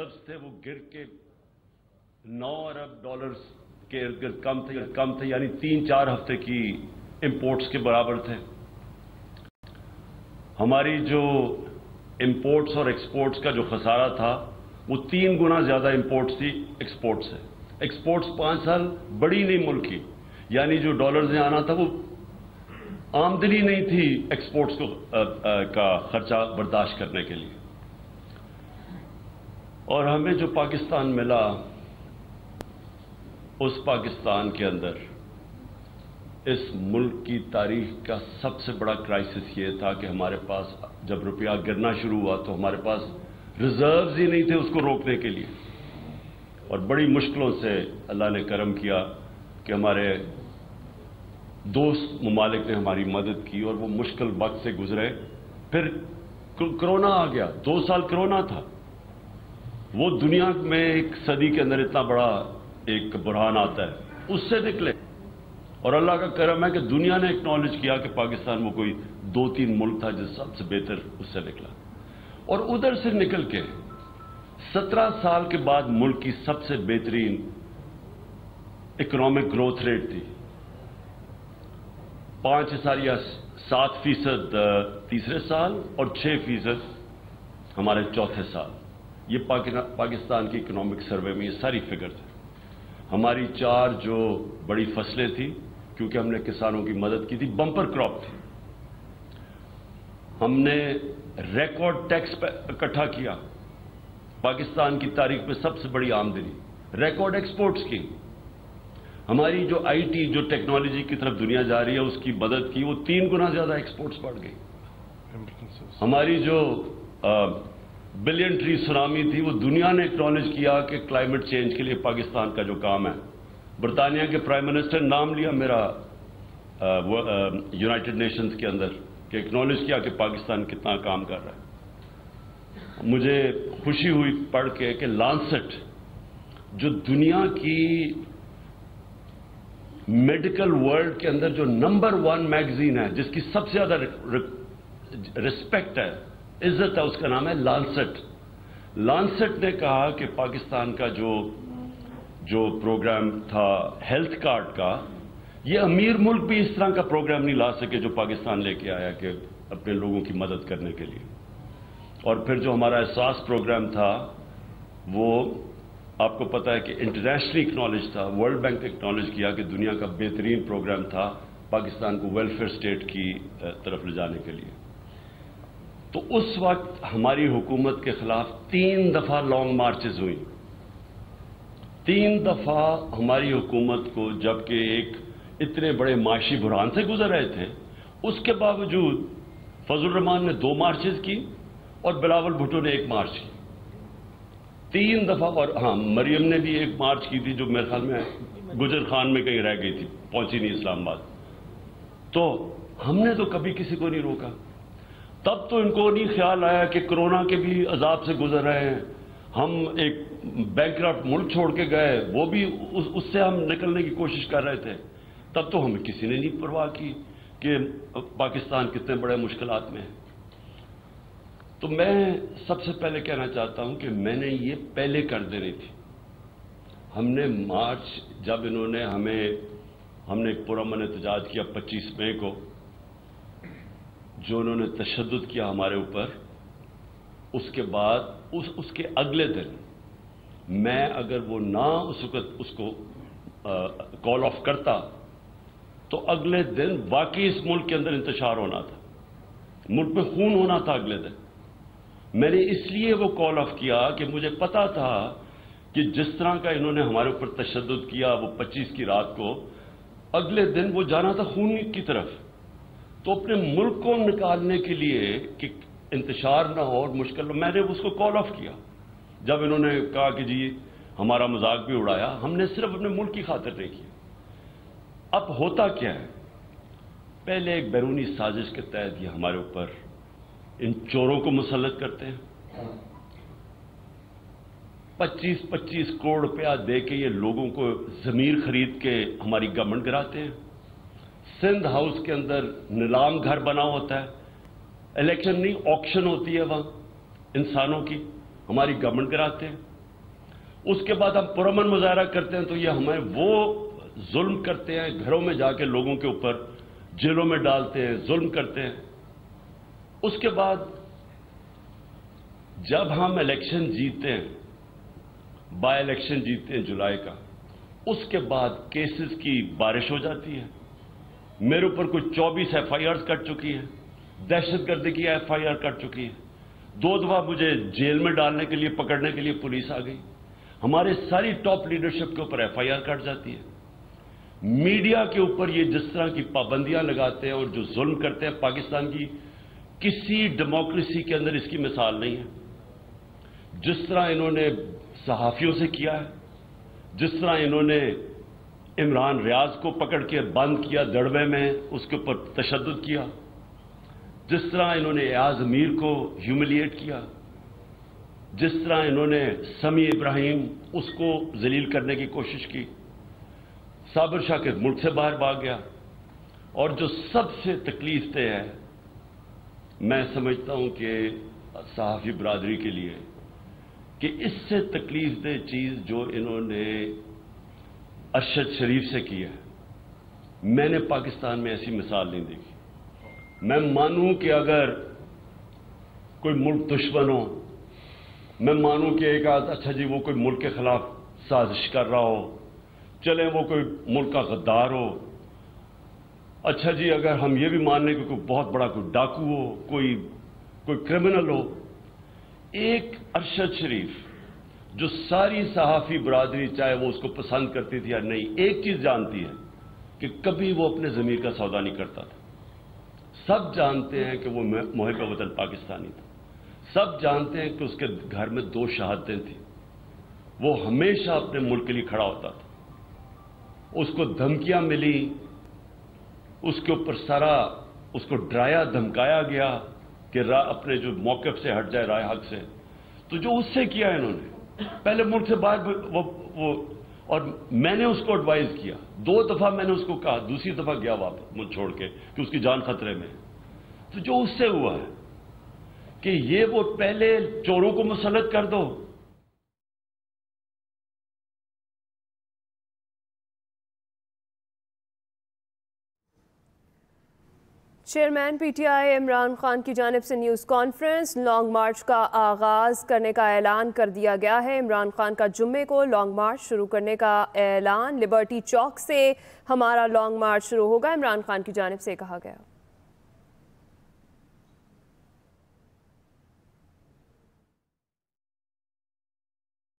Reserves थे वो गिर के 9 अरब डॉलर्स के इर्द-गिर्द कम थे, यानी 3-4 हफ्ते की इंपोर्ट्स के बराबर थे। हमारी जो इंपोर्ट्स और एक्सपोर्ट्स का जो खसारा था वो 3 गुना ज्यादा इंपोर्ट्स थी एक्सपोर्ट्स से। एक्सपोर्ट्स 5 साल बड़ी नहीं मुल्क की, यानी जो डॉलर्स में आना था वो आमदनी नहीं थी एक्सपोर्ट्स को का खर्चा बर्दाश्त करने के लिए। और हमें जो पाकिस्तान मिला, उस पाकिस्तान के अंदर इस मुल्क की तारीख का सबसे बड़ा क्राइसिस ये था कि हमारे पास जब रुपया गिरना शुरू हुआ तो हमारे पास रिजर्व्स ही नहीं थे उसको रोकने के लिए। और बड़ी मुश्किलों से अल्लाह ने करम किया कि हमारे दोस्त ममालिक ने हमारी मदद की और वो मुश्किल वक्त से गुजरे। फिर कोरोना आ गया, 2 साल कोरोना था। वो दुनिया में एक सदी के अंदर इतना बड़ा एक बुरहान आता है, उससे निकले। और अल्लाह का करम है कि दुनिया ने एक्नॉलेज किया कि पाकिस्तान वो कोई 2-3 मुल्क था जो सबसे बेहतर उससे निकला। और उधर से निकल के 17 साल के बाद मुल्क की सबसे बेहतरीन इकोनॉमिक ग्रोथ रेट थी। 5.7% तीसरे साल और 6% हमारे चौथे साल। ये पाकिस्तान की इकोनॉमिक सर्वे में ये सारी फिगर थी। हमारी 4 जो बड़ी फसलें थी, क्योंकि हमने किसानों की मदद की थी, बम्पर क्रॉप थी। हमने रिकॉर्ड टैक्स इकट्ठा किया, पाकिस्तान की तारीख में सबसे बड़ी आमदनी, रिकॉर्ड एक्सपोर्ट्स की। हमारी जो आईटी जो टेक्नोलॉजी की तरफ दुनिया जा रही है उसकी मदद की, वो 3 गुना ज्यादा एक्सपोर्ट्स बढ़ गई। हमारी जो बिलियन ट्री सुनामी थी, वो दुनिया ने एक्नॉलेज किया कि क्लाइमेट चेंज के लिए पाकिस्तान का जो काम है। बरतानिया के प्राइम मिनिस्टर ने नाम लिया मेरा यूनाइटेड नेशंस के अंदर, कि एक्नॉलेज किया कि पाकिस्तान कितना काम कर रहा है। मुझे खुशी हुई पढ़ के कि लांसेट जो दुनिया की मेडिकल वर्ल्ड के अंदर जो नंबर 1 मैगजीन है, जिसकी सबसे ज्यादा रिस्पेक्ट है, इज्जत है, उसका नाम है लांसेट। लांसेट ने कहा कि पाकिस्तान का जो प्रोग्राम था हेल्थ कार्ड का, ये अमीर मुल्क भी इस तरह का प्रोग्राम नहीं ला सके जो पाकिस्तान लेके आया कि अपने लोगों की मदद करने के लिए। और फिर जो हमारा एहसास प्रोग्राम था, वो आपको पता है कि इंटरनेशनली एक्नॉलेज था। वर्ल्ड बैंक ने एक्नॉलेज किया कि दुनिया का बेहतरीन प्रोग्राम था पाकिस्तान को वेलफेयर स्टेट की तरफ ले जाने के लिए। तो उस वक्त हमारी हुकूमत के खिलाफ 3 दफा लॉन्ग मार्चेस हुई। 3 दफा हमारी हुकूमत को, जबकि एक इतने बड़े माशी बुरहान से गुजर रहे थे, उसके बावजूद फजल रहमान ने 2 मार्चेस की और बिलावल भुट्टो ने 1 मार्च की। 3 दफा। और हाँ, मरियम ने भी 1 मार्च की थी, जो मेरे ख्याल में गुजर खान में कहीं रह गई थी, पहुंची नहीं इस्लामाबाद। तो हमने तो कभी किसी को नहीं रोका। तब तो इनको नहीं ख्याल आया कि कोरोना के भी अजाब से गुजर रहे हैं, हम एक बैंकरप्ट मुल्क छोड़ के गए, वो भी उससे हम निकलने की कोशिश कर रहे थे। तब तो हमें किसी ने नहीं परवाह की कि पाकिस्तान कितने बड़े मुश्किलात में है। तो मैं सबसे पहले कहना चाहता हूं कि मैंने ये पहले कर देनी थी। हमने मार्च, जब इन्होंने हमने एक पुरअमन एहतजाज किया 25 मई को, जो उन्होंने तशद्दुद किया हमारे ऊपर, उसके बाद उसके अगले दिन मैं अगर वो ना उस वक्त उसको कॉल ऑफ करता तो अगले दिन वाकई इस मुल्क के अंदर इंतशार होना था, मुल्क में खून होना था अगले दिन। मैंने इसलिए वो कॉल ऑफ किया कि मुझे पता था कि जिस तरह का इन्होंने हमारे ऊपर तशद्दुद किया वो 25 की रात को, अगले दिन वो जाना था खून की तरफ। तो अपने मुल्क को निकालने के लिए कि इंतशार ना हो और मुश्किल, मैंने उसको कॉल ऑफ किया। जब इन्होंने कहा कि जी हमारा मजाक भी उड़ाया, हमने सिर्फ अपने मुल्क की खातिर नहीं किया। अब होता क्या है, पहले एक बैरूनी साजिश के तहत ये हमारे ऊपर इन चोरों को मुसल्लत करते हैं। 25-25 करोड़ रुपया दे के ये लोगों को जमीर खरीद के हमारी गवर्नमेंट गिराते हैं। सिंध हाउस के अंदर नीलाम घर बना होता है, इलेक्शन नहीं ऑक्शन होती है वहां इंसानों की, हमारी गवर्नमेंट गिराते हैं। उसके बाद हम पुरअमन मुजाहरा करते हैं तो ये हमें वो जुल्म करते हैं, घरों में जाके लोगों के ऊपर जेलों में डालते हैं, जुल्म करते हैं। उसके बाद जब हम इलेक्शन जीतते हैं, बाय इलेक्शन जीतते हैं जुलाई का, उसके बाद केसेस की बारिश हो जाती है। मेरे ऊपर कुछ 24 FIRs कट चुकी है, दहशतगर्दी की FIR कट चुकी है, 2 दफा मुझे जेल में डालने के लिए, पकड़ने के लिए पुलिस आ गई। हमारे सारी टॉप लीडरशिप के ऊपर FIR कट जाती है। मीडिया के ऊपर ये जिस तरह की पाबंदियां लगाते हैं और जो जुल्म करते हैं, पाकिस्तान की किसी डेमोक्रेसी के अंदर इसकी मिसाल नहीं है। जिस तरह इन्होंने सहाफियों से किया है, जिस तरह इन्होंने इमरान रियाज को पकड़ के बंद किया दड़बे में, उसके ऊपर तशद्दुद किया, जिस तरह इन्होंने एयाज अमीर को ह्यूमिलिएट किया, जिस तरह इन्होंने समी इब्राहिम उसको जलील करने की कोशिश की, साबिर शाकिर मुल्क से बाहर भाग गया। और जो सबसे तकलीफ दे है, मैं समझता हूं कि सहाफी बरादरी के लिए, कि इससे तकलीफ दे चीज जो इन्होंने अरशद शरीफ से की है, मैंने पाकिस्तान में ऐसी मिसाल नहीं देखी। मैं मानूं कि अगर कोई मुल्क दुश्मन हो, मैं मानूं कि एक अच्छा जी वो कोई मुल्क के खिलाफ साजिश कर रहा हो, चले वो कोई मुल्क का गद्दार हो, अच्छा जी अगर हम ये भी मान लें कि कोई बहुत बड़ा कोई डाकू हो, कोई क्रिमिनल हो, एक अरशद शरीफ जो सारी सहाफी बरादरी चाहे वो उसको पसंद करती थी या नहीं, एक चीज जानती है कि कभी वो अपने जमीर का सौदा नहीं करता था। सब जानते हैं कि वो मुहिब वतन पाकिस्तानी था, सब जानते हैं कि उसके घर में 2 शहादतें थी, वो हमेशा अपने मुल्क के लिए खड़ा होता था। उसको धमकियां मिली, उसके ऊपर सारा उसको डराया धमकाया गया कि अपने जो मौक़िफ़ से हट जाए, राय हक से। तो जो उससे किया इन्होंने, पहले मुल्क से बाहर वो और मैंने उसको एडवाइस किया, 2 दफा मैंने उसको कहा, दूसरी दफा गया वापस मुझ छोड़ के कि उसकी जान खतरे में। तो जो उससे हुआ है कि ये वो पहले चोरों को मुसल्लत कर दो। चेयरमैन PTI इमरान खान की जानिब से न्यूज़ कॉन्फ्रेंस, लॉन्ग मार्च का आगाज़ करने का ऐलान कर दिया गया है। इमरान खान का जुम्मे को लॉन्ग मार्च शुरू करने का ऐलान, लिबर्टी चौक से हमारा लॉन्ग मार्च शुरू होगा, इमरान खान की जानिब से कहा गया।